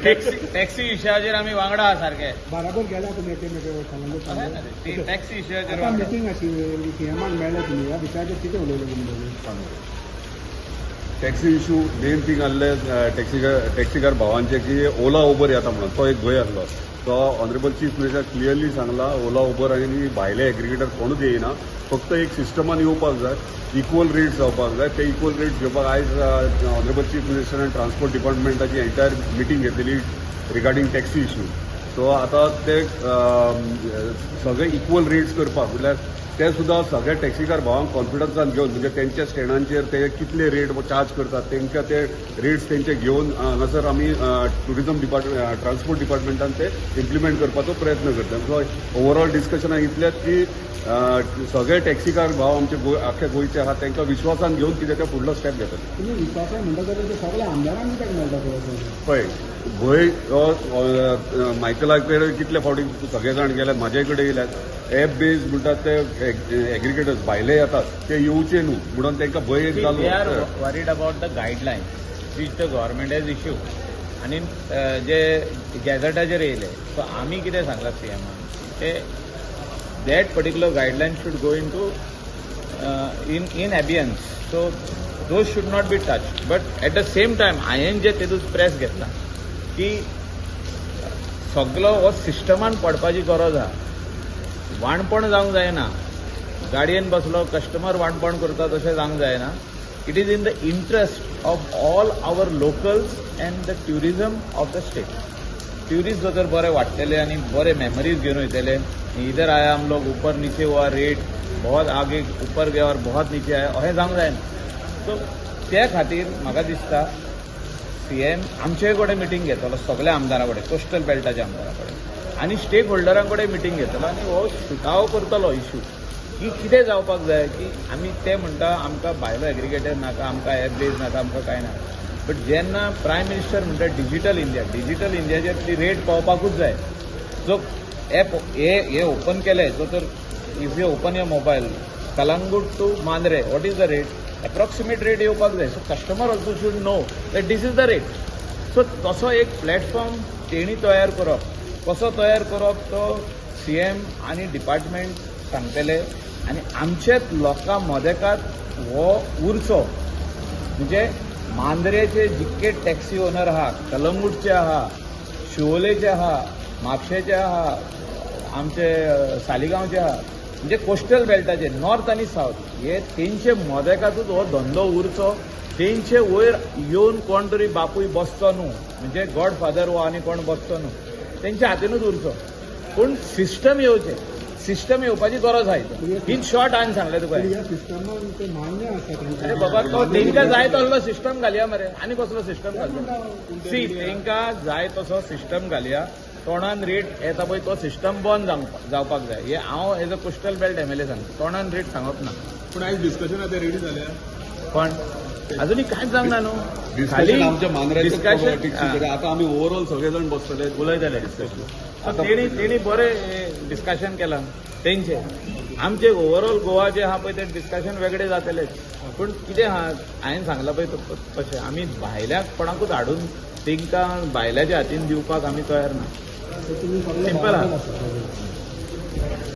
Taxi विशयाचेर आमी वांगडा आहा सारखे बराबर गेला तुम्ही एकेमेकांवर ती टॅक्सी विशयाचेर आता मिटींग आशिल्ली सीएमान मेळ्ळे तुमी ह्या विशयाचेर कितें उलयले तुमी टॅक्सी इशू मेन थिंग आहले टॅक्सीकार भावांचे की ओला उबर येता म्हणून तो एक भंय आहलो तो ऑनरेबल चीफ मिनिस्टर क्लियरली सांगला ओला उबर आनी भायले एग्रिगेटर कोणूच येयना फक्त एक सिस्टमान येवपाक जाय इक्वल रेट्स जावपाक जाय ते इक्वल रेट्स घेवपाक आयज ऑनरेबल चीफ मिनिस्टरान ट्रान्सपोर्ट डिपार्टमेंटाची एंटायर मिटींग घेतलेली रिगार्डींग टॅक्सी इशू सो आतां ते सगळे इक्वल रेट्स करपाक म्हटल्यार ते सुद्धा सगळ्या टॅक्सीकार भावांक कॉन्फिडन्सान घेवन म्हणजे तेंच्या स्टँडांचेर ते कितले रेट चार्ज करतात तेंकां ते रेट्स तेंचे घेवन हांगासर आमी टुरिझम ट्रान्सपोर्ट डिपार्टमेंटान ते इम्प्लिमेंट करपाचो प्रयत्न करता सो ओवरऑल डिस्कशनाक इतलेंच की सगळे टॅक्सीकार भाव आमचे आख्या गोंयचे आहात तांकां विश्वासान घेवन कितें ते फुडलो स्टेप घेतले तुम्ही विश्वासान म्हणटा जाल्यार ते सगळ्या आमदारांक कित्याक मेळटा पळय गोंय मायकला कडेन कितले फावटी सगळे जाण गेल्यात म्हाजे कडेन येयल्यात एप बेज म्हणटात ते एग्रिगेटर्स भायले येतात ते येवचे न्हू म्हणून तांकां भंय एक जालो they are worried about the guidelines which the government has issue आनी जे गॅझेटाचेर येयले सो आमी कितें सांगलां सीएमान ते that particular guideline should go into in abeyance. So those should not be touched. But at the same time, हांवें जे तेतूंत प्रेस घेतला की सगळो हो सिस्टमान पडपाची गरज आहा वाणपण जावंक जायना गाडयेन बसलो कस्टमर वाणपण करता तशें जावंक जायना it is in the interest of all our locals and the tourism of the state tourist जो तर बरे वाडटले आनी बरे मेमरीज घेवन वयतले इधर आया हम लोग ऊपर नीचे हुआ रेट बहुत आगे ऊपर गया और बहुत नीचे आया अशें जावंक जायना सो त्या खातीर म्हाका दिसता सीएम आमचे कडेन मिटींग घेतलो सगळ्या आमदारां कडेन कोस्टल बेल्टाच्या आमदारां कडेन आनी स्टेक होल्डरां कडेन मिटींग घेतलो आनी हो शिकाव करतलो इशू की कितें जावपाक जाय की आमी ते म्हणटा आमकां भायलो एग्रिगेटर नाका आमकां एप बेज नाका आमकां कांय नाका बट जेन्ना प्रायम मिनिस्टर म्हणटा डिजिटल इंडियाचेर ती रेट पावपाकूच जाय जो एप हे ओपन केले जो तर if you open your mobile Calangute to Mandrem what is the rate approximate rate येवपाक जाय so customer also should know that this is the rate so तसो एक प्लॅटफॉर्म तेणी तयार करप कसो तयार करप तो सीएम आनी डिपार्टमेंट सांगतले आनी आमचेच लोकां मदेकात हो उरचो म्हणजे मांद्रेचे जितके टॅक्सी ओनर आहा कलंगूटचे आहा शिवोलेचे आहा म्हापशेचे आहा आमचे सालिगांवचे आहा म्हणजे कोस्टल बेल्टाचे नॉर्थ आनी सावथ हे तेंचे मदेकातूच हो धंदो उरचो तेंचे वयर येवन कोण तरी बापूय बसचो न्हू म्हणजे गॉडफादर हो आनी कोण बसचो न्हू तेंच्या हातीनूच उरचो पूण सिस्टम येवचें सिस्टम येवपाची गरज आहा इन शॉर्ट हांवें सांगलें तुका अरे बाबा तो तेंकां जाय तसलो सिस्टम घालया मरे आनी कसलो सिस्टम घालचो सी तेंकां जाय तसो सिस्टम घालया तोंडान रेट येता पळय तो सिस्टम बंद जावपाक जाय हे हांव as a coastal belt MLA सांगता तोंडान रेट सांगप ना पूण आयज डिस्कशन आतां रेडी जाल्या पण अजुनूय कांयच जावंक ना न्हू खाली आमच्या डिस्कशन आतां आमी ओवरऑल सगळे जाण बसतले उलयतले डिस्कशन तेणी बरें डिस्कशन केलां तेंचे आमचे ओवरऑल गोवा जे आहा पळय ते डिस्कशन वेगळे जातलेच पूण कितें आहा हांवें सांगलां पळय तशें आमी भायल्या कोणाकूच हाडून तेंकां भायल्याच्या हातीन दिवपाक आमी तयार ना सिंपल आहा